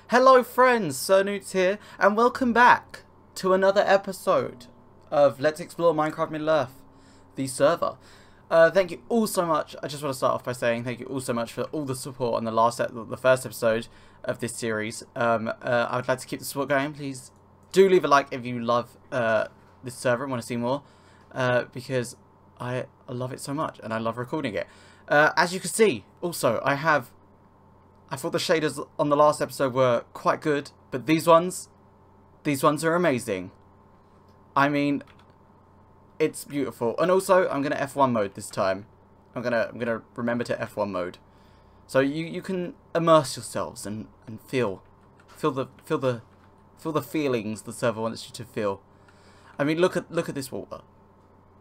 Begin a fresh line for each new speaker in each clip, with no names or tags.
Hello friends, Sir Newts here, and welcome back to another episode of Let's Explore Minecraft Middle-earth, the server. Thank you all so much. I just want to start off by saying thank you all so much for all the support on the first episode of this series. I would like to keep the support going. Please do leave a like if you love this server and want to see more, because I love it so much and I love recording it. As you can see, also I thought the shaders on the last episode were quite good, but these ones are amazing. I mean, it's beautiful. And also, I'm gonna F1 mode this time. I'm gonna remember to F1 mode, so you can immerse yourselves and feel the feelings the server wants you to feel. I mean, look at this water.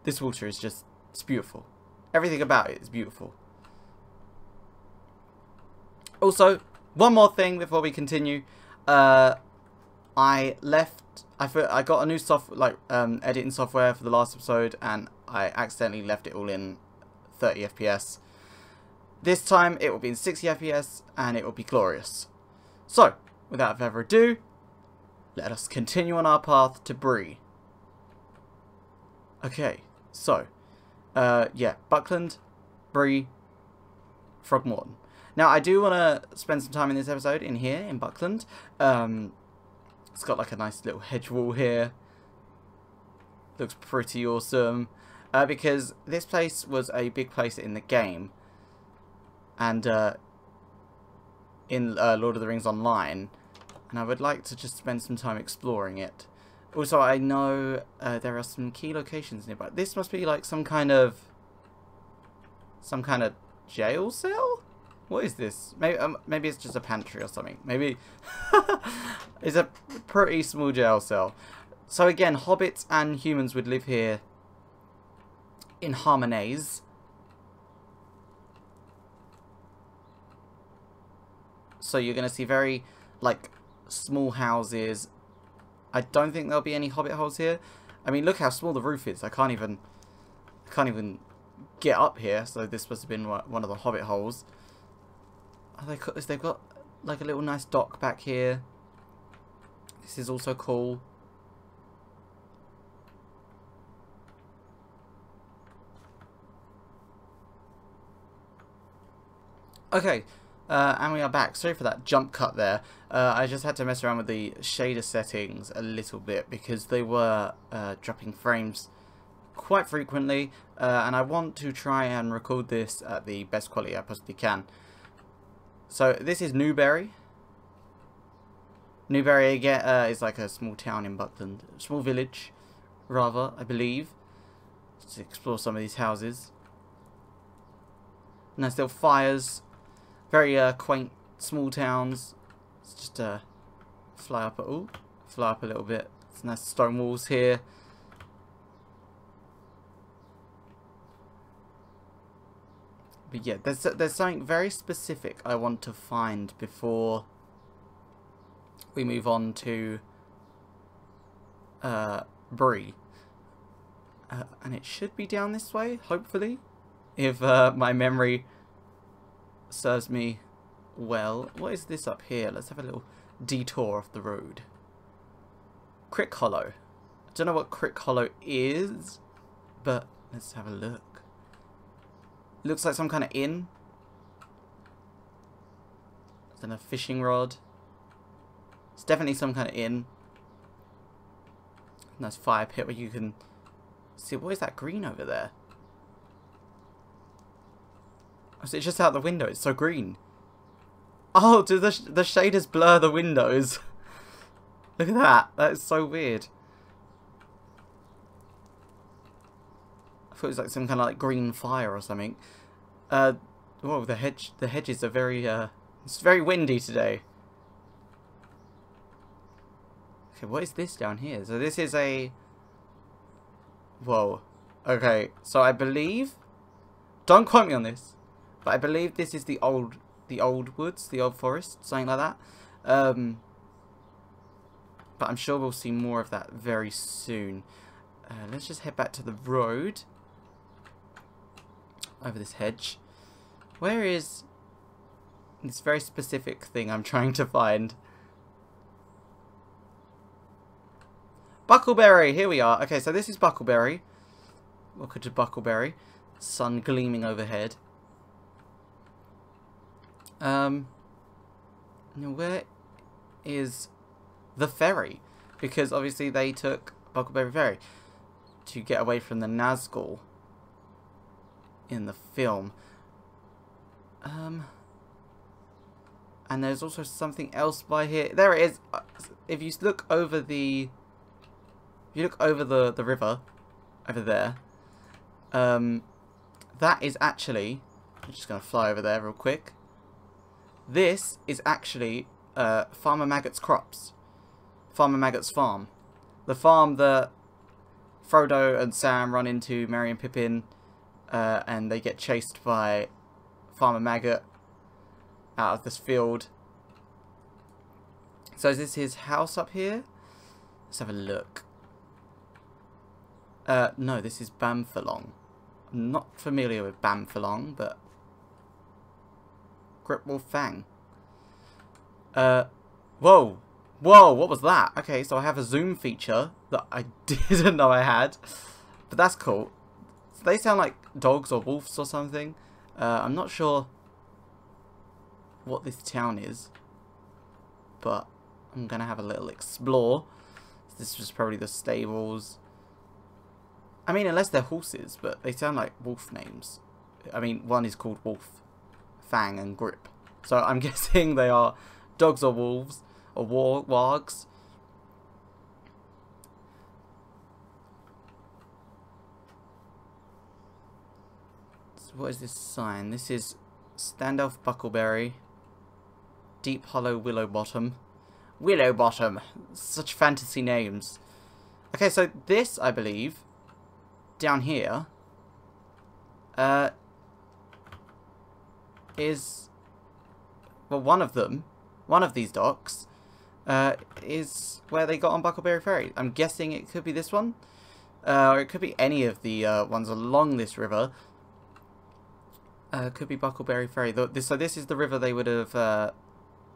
This water is it's beautiful. Everything about it is beautiful. Also, one more thing before we continue. I got a new editing software for the last episode, and I accidentally left it all in 30 FPS. This time it will be in 60 FPS, and it will be glorious. So, without further ado, let us continue on our path to Bree. Okay, so, yeah, Buckland, Bree, Frogmorton. Now, I do want to spend some time in this episode in here, in Buckland. It's got like a nice little hedge wall here. Looks pretty awesome. Because this place was a big place in the game. And in Lord of the Rings Online. And I would like to just spend some time exploring it. Also, I know there are some key locations nearby. This must be like some kind of jail cell? What is this? Maybe it's just a pantry or something. Maybe it's a pretty small jail cell. So again, hobbits and humans would live here in harmonies. So you're going to see very like small houses. I don't think there'll be any hobbit holes here. I mean, look how small the roof is. I can't even get up here. So this must have been one of the hobbit holes. They've got like a little nice dock back here. This is also cool. Okay, and we are back. Sorry for that jump cut there. I just had to mess around with the shader settings a little bit because they were dropping frames quite frequently, and I want to try and record this at the best quality I possibly can. So this is Newbury. Newbury again is like a small town in Buckland, a small village, rather, I believe. Let's explore some of these houses. Nice little fires, very quaint small towns. Let's just fly up a little bit. It's nice stone walls here. But yeah, there's something very specific I want to find before we move on to Bree. And it should be down this way, hopefully, if my memory serves me well. What is this up here? Let's have a little detour off the road. Crick Hollow. I don't know what Crick Hollow is, but let's have a look. Looks like some kind of inn. Then a fishing rod. It's definitely some kind of inn. Nice fire pit where you can see. What is that green over there? Oh, so it's just out the window. It's so green. Oh, do the shaders blur the windows? Look at that. That is so weird. I thought it was like some kind of like green fire or something. Whoa, the hedges are very, it's very windy today. Okay, what is this down here? So this is a, whoa. Okay, so I believe, don't quote me on this, but I believe this is the old woods, the old forest, something like that. But I'm sure we'll see more of that very soon. Let's just head back to the road. Over this hedge. Where is this very specific thing I'm trying to find? Buckleberry, here we are. Okay, so this is Buckleberry. Welcome to Buckleberry. Sun gleaming overhead. Now where is the ferry? Because obviously they took Buckleberry Ferry to get away from the Nazgul in the film. And there's also something else by here. There it is. If you look over the the river over there, that is actually, I'm just gonna fly over there real quick. This is actually Farmer Maggot's crops. Farmer Maggot's farm. The farm that Frodo and Sam run into Merry and Pippin, and they get chased by Farmer Maggot out of this field. So is this his house up here? Let's have a look. No, this is Bamfalong. I'm not familiar with Bamfalong, but Gripwolf Fang. Whoa! Whoa, what was that? Okay, so I have a zoom feature that I didn't know I had. But that's cool. So they sound like dogs or wolves or something. I'm not sure what this town is, but I'm gonna have a little explore. This was probably the stables. I mean, unless they're horses, but they sound like wolf names. I mean, one is called Wolf, Fang, and Grip. So I'm guessing they are dogs or wolves or wargs. So what is this sign? This is Standoff Buckleberry. Deep Hollow Willow Bottom. Willow Bottom. Such fantasy names. Okay, so this, I believe, down here, is, well, one of them, one of these docks, is where they got on Buckleberry Ferry. I'm guessing it could be this one, or it could be any of the ones along this river. Could be Buckleberry Ferry. So this is the river they would have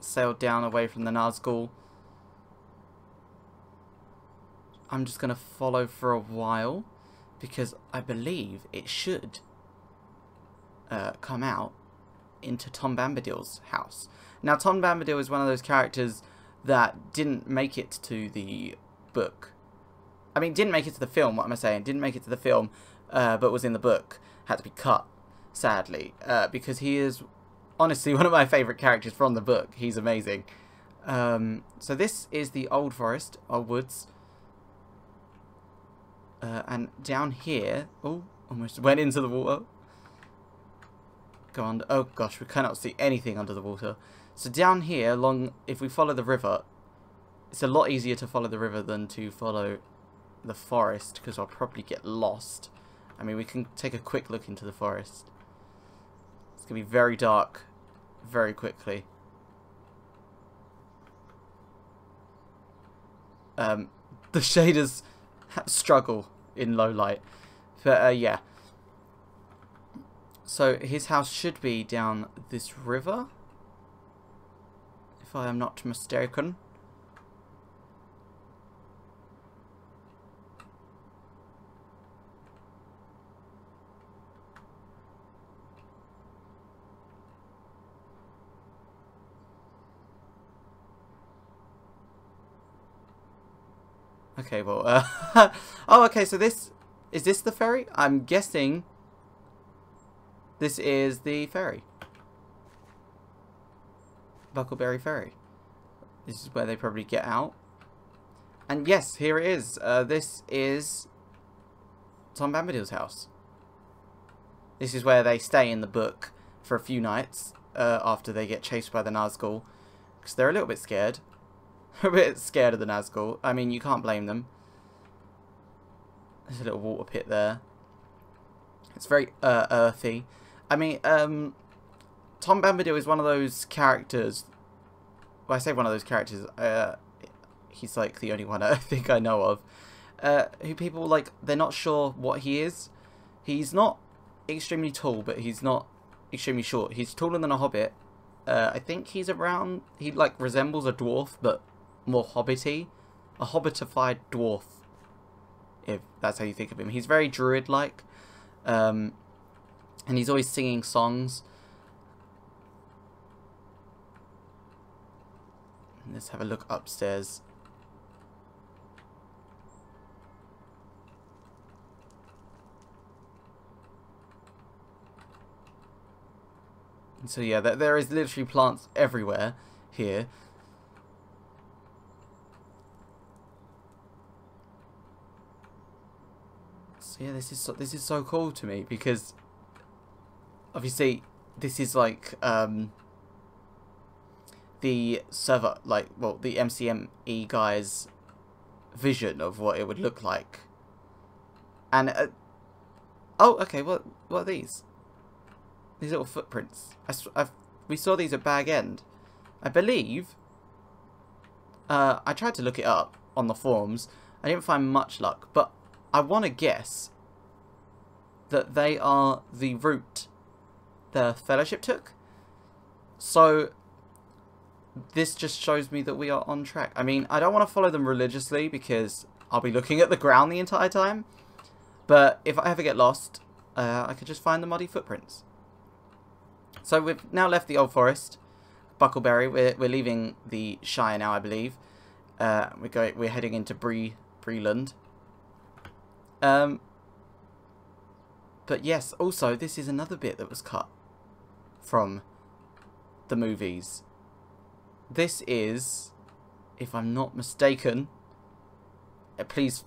sailed down away from the Nazgul. I'm just going to follow for a while, because I believe it should come out into Tom Bombadil's house. Now, Tom Bombadil is one of those characters that didn't make it to the book. I mean, didn't make it to the film, what am I saying? Didn't make it to the film, but was in the book. Had to be cut, sadly, because he is honestly one of my favourite characters from the book. He's amazing. So this is the Old Forest, Old Woods. And down here, oh, almost went into the water. Go under. Oh gosh, we cannot see anything under the water. So down here, if we follow the river, it's a lot easier to follow the river than to follow the forest, because I'll probably get lost. I mean, we can take a quick look into the forest. It's gonna be very dark, very quickly. The shaders struggle in low light, but yeah. So his house should be down this river, if I am not mistaken. Okay, well, oh, okay, so is this the ferry? I'm guessing this is the ferry. Buckleberry Ferry. This is where they probably get out. And yes, here it is. This is Tom Bombadil's house. This is where they stay in the book for a few nights after they get chased by the Nazgul. Because they're a little bit scared. A bit scared of the Nazgul. I mean, you can't blame them. There's a little water pit there. It's very earthy. I mean, Tom Bombadil is one of those characters. Well, I say one of those characters. He's like the only one I think I know of. Who people like, they're not sure what he is. He's not extremely tall, but he's not extremely short. He's taller than a hobbit. I think he's around. He like resembles a dwarf, but more hobbity. A hobbitified dwarf if that's how you think of him. He's very druid-like, and he's always singing songs. Let's have a look upstairs. And so yeah, there is literally plants everywhere here. So yeah, this is so cool to me because obviously this is like the server, like, well, the MCME guy's vision of what it would look like. And oh, okay, what are these? These little footprints. We saw these at Bag End, I believe. I tried to look it up on the forums. I didn't find much luck, but I want to guess that they are the route the Fellowship took. So this just shows me that we are on track. I mean, I don't want to follow them religiously because I'll be looking at the ground the entire time. But if I ever get lost, I could just find the muddy footprints. So we've now left the Old Forest, Buckleberry. We're leaving the Shire now, I believe. We're heading into Breeland. But yes, also this is another bit that was cut from the movies. This is, if I'm not mistaken, please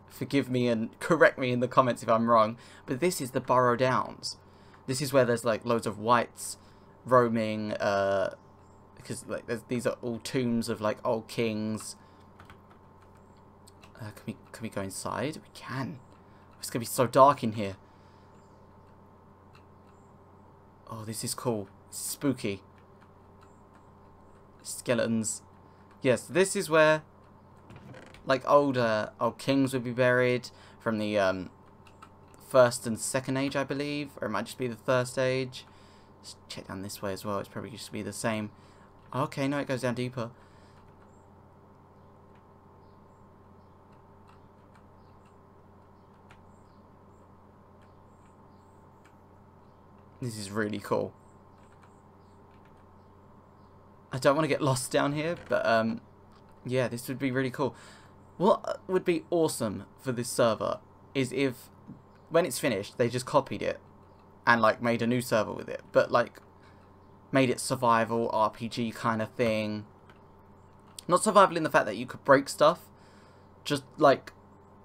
forgive me and correct me in the comments if I'm wrong, but this is the Borough Downs. This is where there's like loads of whites roaming, because like these are all tombs of like old kings. Can we go inside? We can. It's gonna be so dark in here. Oh, this is cool. This is spooky. Skeletons. Yes, this is where like old kings would be buried from the first and second age, I believe, or it might just be the first age. Let's check down this way as well. It's probably just be the same. Okay, no, it goes down deeper. This is really cool. I don't want to get lost down here, but yeah, this would be really cool. What would be awesome for this server is if, when it's finished, they just copied it and like made a new server with it, but like made it survival RPG kind of thing. Not survival in the fact that you could break stuff, just like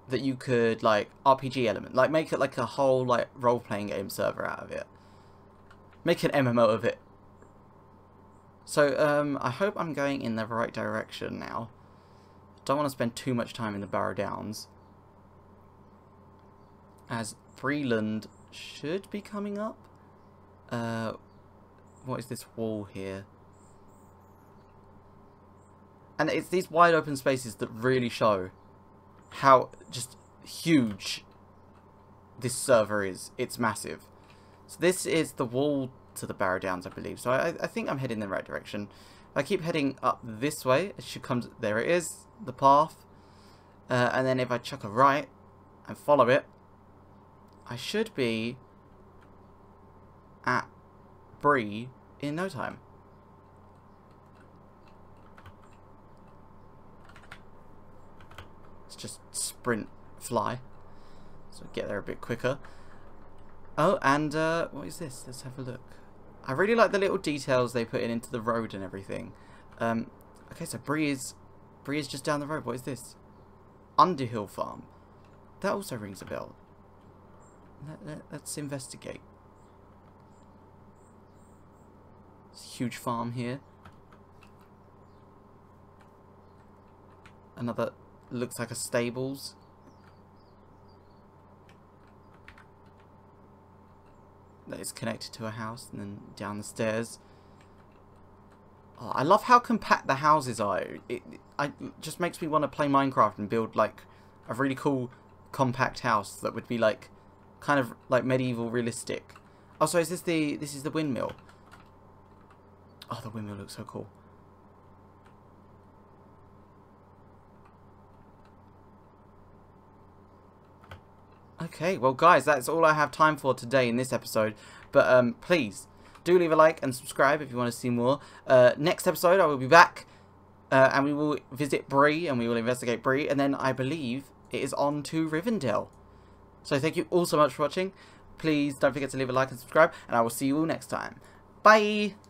that you could like RPG element, like make it like a whole like role-playing game server out of it. Make an MMO of it. So, I hope I'm going in the right direction now. Don't want to spend too much time in the Borough Downs, as Breeland should be coming up. What is this wall here? And it's these wide open spaces that really show how just huge this server is. It's massive. So this is the wall to the Borough Downs, I believe. So I think I'm heading in the right direction. If I keep heading up this way, it should come to, there it is, the path. And then if I chuck a right and follow it, I should be at Bree in no time. Let's just sprint, fly, so get there a bit quicker. Oh, and what is this? Let's have a look. I really like the little details they put into the road and everything. Okay, so Bree is just down the road. What is this? Underhill Farm. That also rings a bell. Let's investigate. It's a huge farm here. Another looks like a stables. That is connected to a house and then down the stairs. Oh, I love how compact the houses are. It just makes me want to play Minecraft and build like a really cool compact house that would be like kind of like medieval realistic. Oh, so is this is the windmill? Oh, the windmill looks so cool. Okay, well guys, that's all I have time for today in this episode. But please, do leave a like and subscribe if you want to see more. Next episode, I will be back. And we will visit Bree, and we will investigate Bree. And then I believe it is on to Rivendell. So thank you all so much for watching. Please don't forget to leave a like and subscribe. And I will see you all next time. Bye!